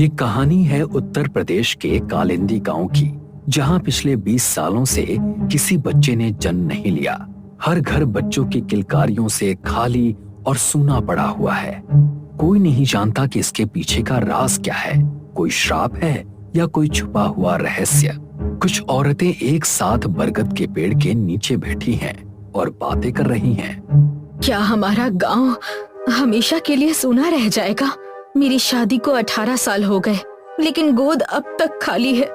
ये कहानी है उत्तर प्रदेश के कालिंदी गांव की, जहां पिछले 20 सालों से किसी बच्चे ने जन्म नहीं लिया। हर घर बच्चों की किलकारियों से खाली और सूना पड़ा हुआ है। कोई नहीं जानता कि इसके पीछे का राज क्या है, कोई श्राप है या कोई छुपा हुआ रहस्य। कुछ औरतें एक साथ बरगद के पेड़ के नीचे बैठी हैं और बातें कर रही हैं। क्या हमारा गांव हमेशा के लिए सूना रह जाएगा? मेरी शादी को 18 साल हो गए, लेकिन गोद अब तक खाली है।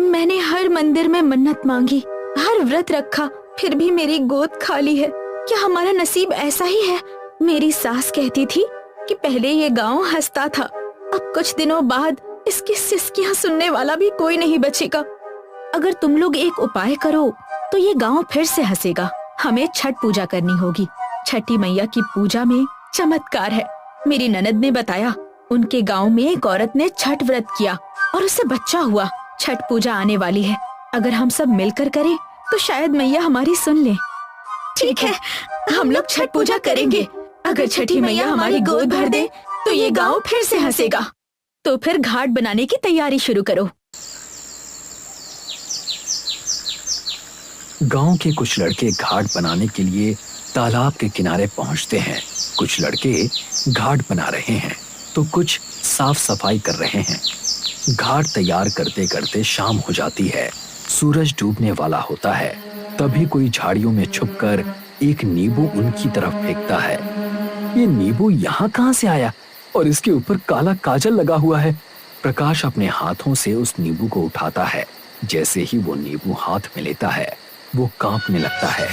मैंने हर मंदिर में मन्नत मांगी, हर व्रत रखा, फिर भी मेरी गोद खाली है। क्या हमारा नसीब ऐसा ही है? मेरी सास कहती थी कि पहले ये गांव हंसता था, अब कुछ दिनों बाद इसकी सिसकियां सुनने वाला भी कोई नहीं बचेगा। अगर तुम लोग एक उपाय करो तो ये गांव फिर से हंसेगा। हमें छठ पूजा करनी होगी। छठी मैया की पूजा में चमत्कार है। मेरी ननद ने बताया, उनके गांव में एक औरत ने छठ व्रत किया और उसे बच्चा हुआ। छठ पूजा आने वाली है, अगर हम सब मिलकर करें तो शायद मैया हमारी सुन ले। ठीक है, हम लोग छठ पूजा करेंगे। अगर छठी मैया हमारी गोद भर दे तो ये गांव फिर से हंसेगा। तो फिर घाट बनाने की तैयारी शुरू करो। गांव के कुछ लड़के घाट बनाने के लिए तालाब के किनारे पहुंचते हैं। कुछ लड़के घाट बना रहे हैं तो कुछ साफ सफाई कर रहे हैं। घाट तैयार करते करते शाम हो जाती है, सूरज डूबने वाला होता है। तभी कोई झाड़ियों में छुपकर एक नींबू उनकी तरफ फेंकता है। ये नींबू यहाँ कहाँ से आया और इसके ऊपर काला काजल लगा हुआ है। प्रकाश अपने हाथों से उस नींबू को उठाता है। जैसे ही वो नींबू हाथ में लेता है, वो कांपने लगता है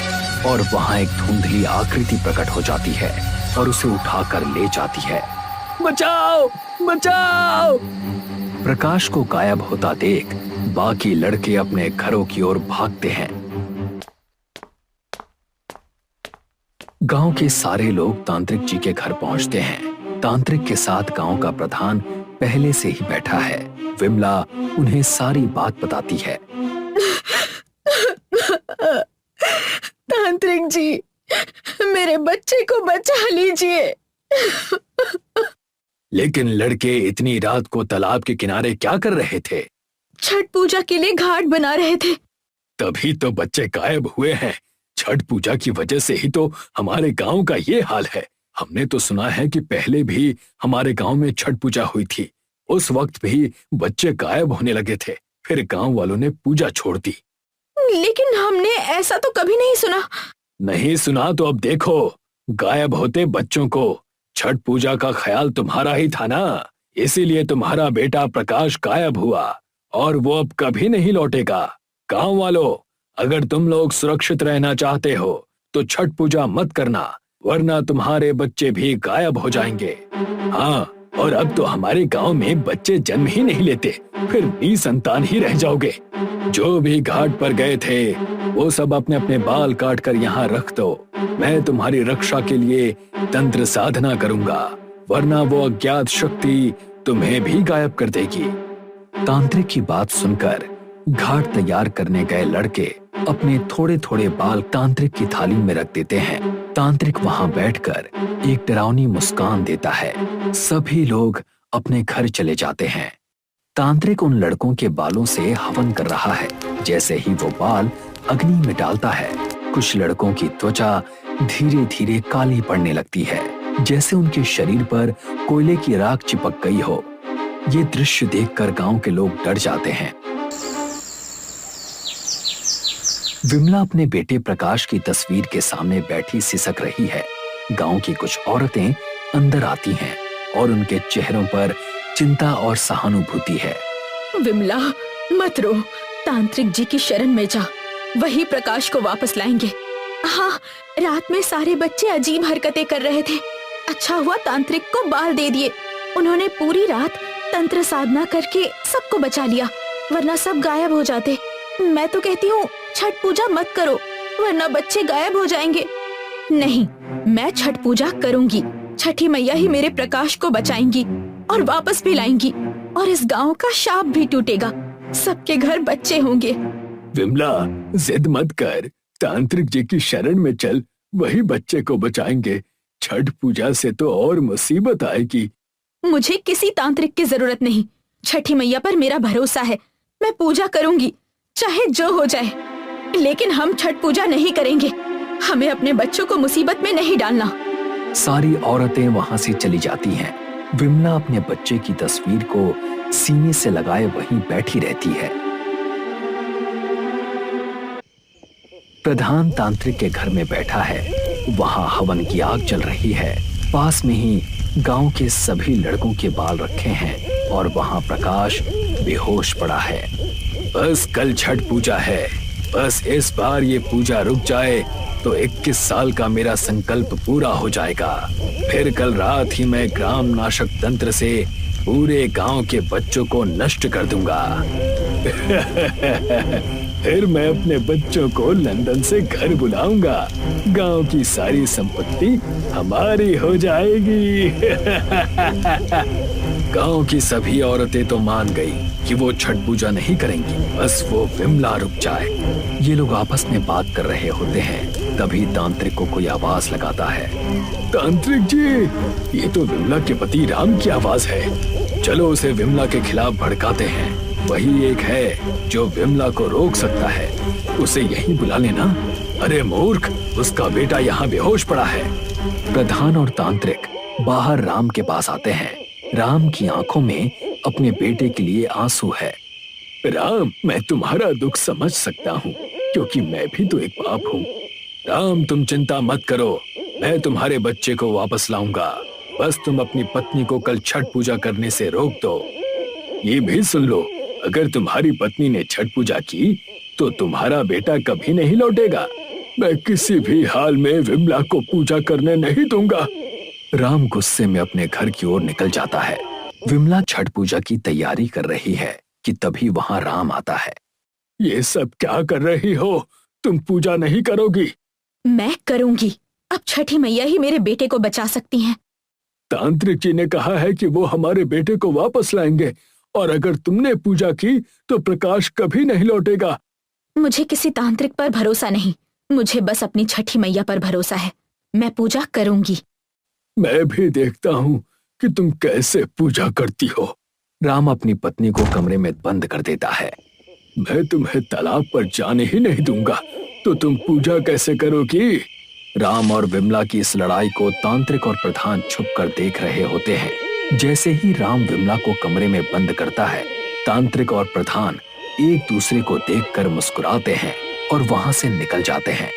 और वहां एक धुंधली आकृति प्रकट हो जाती है और उसे उठाकर ले जाती है। बचाओ, बचाओ! प्रकाश को गायब होता देख बाकी लड़के अपने घरों की ओर भागते हैं। गांव के सारे लोग तांत्रिक जी के घर पहुंचते हैं। तांत्रिक के साथ गांव का प्रधान पहले से ही बैठा है। विमला उन्हें सारी बात बताती है। तांत्रिक जी, मेरे बच्चे को बचा लीजिए। लेकिन लड़के इतनी रात को तालाब के किनारे क्या कर रहे थे? छठ पूजा के लिए घाट बना रहे थे। तभी तो बच्चे गायब हुए हैं। छठ पूजा की वजह से ही तो हमारे गांव का ये हाल है। हमने तो सुना है कि पहले भी हमारे गांव में छठ पूजा हुई थी। उस वक्त भी बच्चे गायब होने लगे थे, फिर गांव वालों ने पूजा छोड़ दी। लेकिन हमने ऐसा तो कभी नहीं सुना। नहीं सुना तो अब देखो, गायब होते बच्चों को। छठ पूजा का ख्याल तुम्हारा ही था ना, इसीलिए तुम्हारा बेटा प्रकाश गायब हुआ और वो अब कभी नहीं लौटेगा। गांव वालों, अगर तुम लोग सुरक्षित रहना चाहते हो तो छठ पूजा मत करना, वरना तुम्हारे बच्चे भी गायब हो जाएंगे। हाँ, और अब तो हमारे गांव में बच्चे जन्म ही नहीं लेते, फिर निसंतान ही रह जाओगे। जो भी घाट पर गए थे वो सब अपने अपने बाल काट कर यहाँ रख दो। मैं तुम्हारी रक्षा के लिए तंत्र साधना करूंगा, वरना वो अज्ञात शक्ति तुम्हें भी गायब कर देगी। तांत्रिक की बात सुनकर घाट तैयार करने गए लड़के अपने थोड़े थोड़े बाल तांत्रिक की थाली में रख देते हैं। तांत्रिक वहां बैठकर एक डरावनी मुस्कान देता है। सभी लोग अपने घर चले जाते हैं। तांत्रिक उन लड़कों के बालों से हवन कर रहा है। जैसे ही वो बाल अग्नि में डालता है, कुछ लड़कों की त्वचा धीरे धीरे काली पड़ने लगती है, जैसे उनके शरीर पर कोयले की राख चिपक गई हो। ये दृश्य देखकर गांव के लोग डर जाते हैं। विमला अपने बेटे प्रकाश की तस्वीर के सामने बैठी सिसक रही है। गांव की कुछ औरतें अंदर आती हैं और उनके चेहरों पर चिंता और सहानुभूति है। विमला, मत रो, तांत्रिक जी की शरण में जा, वही प्रकाश को वापस लाएंगे। हाँ, रात में सारे बच्चे अजीब हरकतें कर रहे थे। अच्छा हुआ तांत्रिक को बाल दे दिए। उन्होंने पूरी रात तंत्र साधना करके सबको बचा लिया, वरना सब गायब हो जाते। मैं तो कहती हूँ छठ पूजा मत करो, वरना बच्चे गायब हो जाएंगे। नहीं, मैं छठ पूजा करूंगी। छठी मैया ही मेरे प्रकाश को बचाएंगी और वापस भी लाएंगी, और इस गांव का शाप भी टूटेगा। सबके घर बच्चे होंगे। विमला, जिद मत कर, तांत्रिक जी की शरण में चल, वही बच्चे को बचाएंगे। छठ पूजा से तो और मुसीबत आएगी। मुझे किसी तांत्रिक की जरूरत नहीं। छठी मैया पर मेरा भरोसा है। मैं पूजा करूंगी, चाहे जो हो जाए, लेकिन हम छठ पूजा नहीं करेंगे। हमें अपने बच्चों को मुसीबत में नहीं डालना। सारी औरतें वहां से चली जाती हैं। विमला अपने बच्चे की तस्वीर को सीने से लगाए वहीं बैठी रहती है। प्रधान तांत्रिक के घर में बैठा है। वहां हवन की आग जल रही है। पास में ही गांव के सभी लड़कों के बाल रखे हैं और वहां प्रकाश बेहोश पड़ा है। बस कल छठ पूजा है, बस इस बार ये पूजा रुक जाए तो 21 साल का मेरा संकल्प पूरा हो जाएगा। फिर कल रात ही मैं ग्राम नाशक तंत्र से पूरे गांव के बच्चों को नष्ट कर दूंगा। फिर मैं अपने बच्चों को लंदन से घर बुलाऊंगा। गांव की सारी संपत्ति हमारी हो जाएगी। गांव की सभी औरतें तो मान गई कि वो छठ पूजा नहीं करेंगी, बस वो विमला रुक जाए। ये लोग आपस में बात कर रहे होते हैं। तभी तांत्रिक को कोई आवाज लगाता है। तांत्रिक जी, ये तो विमला के पति राम की आवाज है। चलो उसे विमला के खिलाफ भड़काते हैं। वही एक है जो विमला को रोक सकता है। उसे यहीं बुला लेना। अरे मूर्ख, उसका बेटा यहाँ बेहोश पड़ा है। प्रधान और तांत्रिक बाहर राम के पास आते हैं। राम की आंखों में अपने बेटे के लिए आंसू है। राम, मैं तुम्हारा दुख समझ सकता हूँ, क्योंकि मैं भी तो एक बाप हूँ। राम, तुम चिंता मत करो, मैं तुम्हारे बच्चे को वापस लाऊंगा। बस तुम अपनी पत्नी को कल छठ पूजा करने से रोक दो। ये भी सुन लो, अगर तुम्हारी पत्नी ने छठ पूजा की तो तुम्हारा बेटा कभी नहीं लौटेगा। मैं किसी भी हाल में विमला को पूजा करने नहीं दूंगा। राम गुस्से में अपने घर की ओर निकल जाता है। विमला छठ पूजा की तैयारी कर रही है कि तभी वहां राम आता है। ये सब क्या कर रही हो? तुम पूजा नहीं करोगी? मैं करूंगी। अब छठी मैया ही मेरे बेटे को बचा सकती हैं। तांत्रिक जी ने कहा है कि वो हमारे बेटे को वापस लाएंगे, और अगर तुमने पूजा की तो प्रकाश कभी नहीं लौटेगा। मुझे किसी तांत्रिक पर भरोसा नहीं, मुझे बस अपनी छठी मैया पर भरोसा है। मैं पूजा करूंगी। मैं भी देखता हूँ कि तुम कैसे पूजा करती हो। राम अपनी पत्नी को कमरे में बंद कर देता है। मैं तुम्हें तालाब पर जाने ही नहीं दूंगा, तो तुम पूजा कैसे करोगी? राम और विमला की इस लड़ाई को तांत्रिक और प्रधान छुपकर देख रहे होते हैं। जैसे ही राम विमला को कमरे में बंद करता है, तांत्रिक और प्रधान एक दूसरे को देखकर मुस्कुराते हैं और वहां से निकल जाते हैं।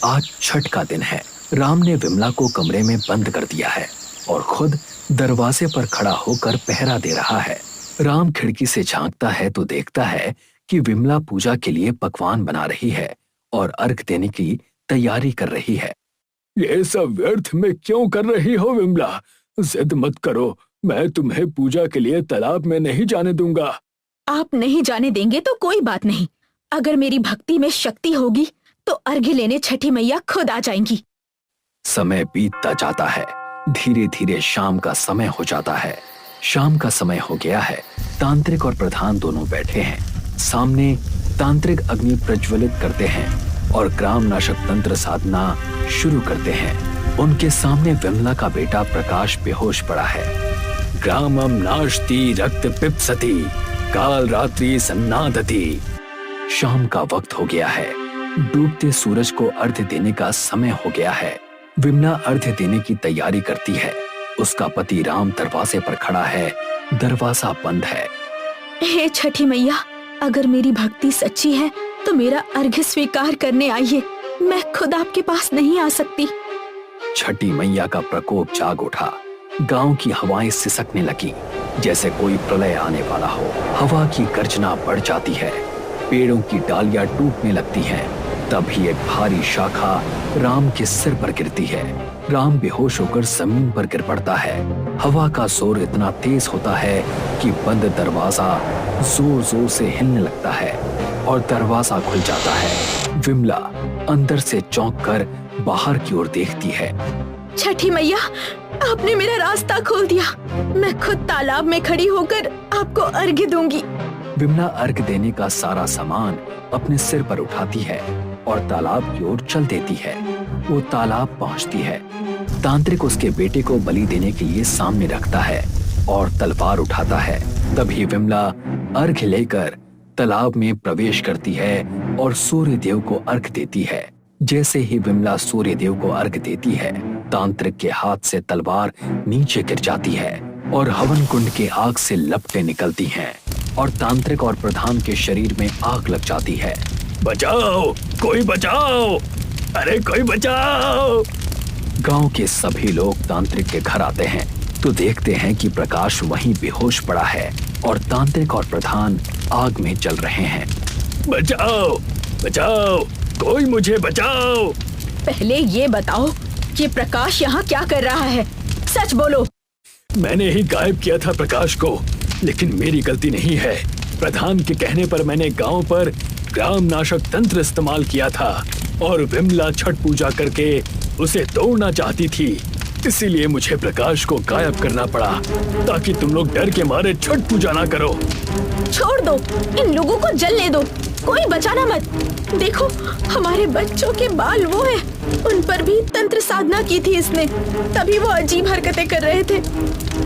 आज छठ का दिन है। राम ने विमला को कमरे में बंद कर दिया है और खुद दरवाजे पर खड़ा होकर पहरा दे रहा है। राम खिड़की से झांकता है तो देखता है कि विमला पूजा के लिए पकवान बना रही है और अर्घ देने की तैयारी कर रही है। ये सब व्यर्थ में क्यों कर रही हो विमला? जिद मत करो, मैं तुम्हें पूजा के लिए तालाब में नहीं जाने दूंगा। आप नहीं जाने देंगे तो कोई बात नहीं। अगर मेरी भक्ति में शक्ति होगी तो अर्घ्य लेने छठी मैया खुद आ जाएंगी। समय बीतता जाता है। धीरे धीरे शाम का समय हो जाता है। शाम का समय हो गया है। तांत्रिक और प्रधान दोनों बैठे हैं। सामने तांत्रिक अग्नि प्रज्वलित करते हैं और ग्राम नाशक तंत्र साधना शुरू करते हैं। उनके सामने विमला का बेटा प्रकाश बेहोश पड़ा है। ग्रामम नाशति रक्त पिप्सति काल रात्रि सन्नादति। शाम का वक्त हो गया है। डूबते सूरज को अर्घ्य देने का समय हो गया है। विमला अर्घ्य देने की तैयारी करती है। उसका पति राम दरवाजे पर खड़ा है। दरवाजा बंद है। हे छठी मैया, अगर मेरी भक्ति सच्ची है तो मेरा अर्घ्य स्वीकार करने आइए। मैं खुद आपके पास नहीं आ सकती। छठी मैया का प्रकोप जाग उठा। गांव की हवाएं सिसकने लगी, जैसे कोई प्रलय आने वाला हो। हवा की गर्जना बढ़ जाती है। पेड़ों की डालियां टूटने लगती हैं। तभी एक भारी शाखा राम के सिर पर गिरती है। राम बेहोश होकर जमीन पर गिर पड़ता है। हवा का जोर इतना तेज होता है कि बंद दरवाजा जोर जोर से हिलने लगता है और दरवाजा खुल जाता है। विमला अंदर से चौंक कर बाहर की ओर देखती है। छठी मैया, आपने मेरा रास्ता खोल दिया। मैं खुद तालाब में खड़ी होकर आपको अर्घ्य दूंगी। विमला अर्घ्य देने का सारा सामान अपने सिर पर उठाती है और तालाब की ओर चल देती है। वो तालाब पहुंचती है। तांत्रिक उसके बेटे को बलि देने के लिए सामने रखता है। और तलवार उठाता है। तभी विमला अर्घ लेकर तालाब में प्रवेश करती है और सूर्य देव को अर्घ देती है। जैसे ही विमला सूर्य देव को अर्घ देती है, तांत्रिक के हाथ से तलवार नीचे गिर जाती है और हवन कुंड के आग से लपटें निकलती हैं और तांत्रिक और प्रधान के शरीर में आग लग जाती है। बचाओ, कोई बचाओ, अरे कोई बचाओ। गांव के सभी लोग तांत्रिक के घर आते हैं तो देखते हैं कि प्रकाश वहीं बेहोश पड़ा है और तांत्रिक और प्रधान आग में जल रहे हैं। बचाओ, बचाओ, कोई मुझे बचाओ। पहले ये बताओ कि प्रकाश यहाँ क्या कर रहा है, सच बोलो। मैंने ही गायब किया था प्रकाश को, लेकिन मेरी गलती नहीं है। प्रधान के कहने पर मैंने गांव पर ग्राम नाशक तंत्र इस्तेमाल किया था और विमला छठ पूजा करके उसे तोड़ना चाहती थी। इसीलिए मुझे प्रकाश को गायब करना पड़ा ताकि तुम लोग डर के मारे छठ पूजा ना करो। छोड़ दो, इन लोगों को जलने दो, कोई बचाना मत। देखो, हमारे बच्चों के बाल वो हैं, उन पर भी तंत्र साधना की थी इसने, तभी वो अजीब हरकतें कर रहे थे।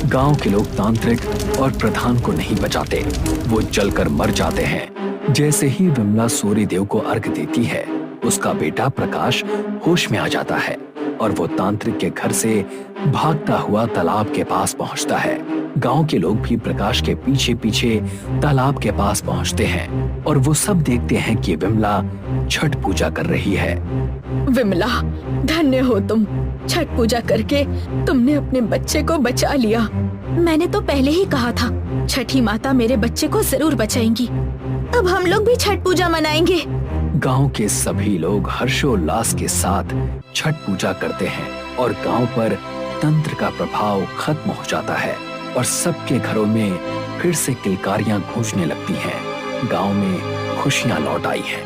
गांव के लोग तांत्रिक और प्रधान को नहीं बचाते, वो जलकर मर जाते हैं। जैसे ही विमला सूर्य देव को अर्घ देती है, उसका बेटा प्रकाश होश में आ जाता है और वो तांत्रिक के घर से भागता हुआ तालाब के पास पहुंचता है। गांव के लोग भी प्रकाश के पीछे पीछे तालाब के पास पहुंचते हैं और वो सब देखते हैं कि विमला छठ पूजा कर रही है। विमला, धन्य हो तुम। छठ पूजा करके तुमने अपने बच्चे को बचा लिया। मैंने तो पहले ही कहा था, छठी माता मेरे बच्चे को जरूर बचाएंगी। अब हम लोग भी छठ पूजा मनाएंगे। गांव के सभी लोग हर्षोल्लास के साथ छठ पूजा करते हैं और गांव पर तंत्र का प्रभाव खत्म हो जाता है और सबके घरों में फिर से किलकारियां गूंजने लगती हैं। गांव में खुशियां लौट आई हैं।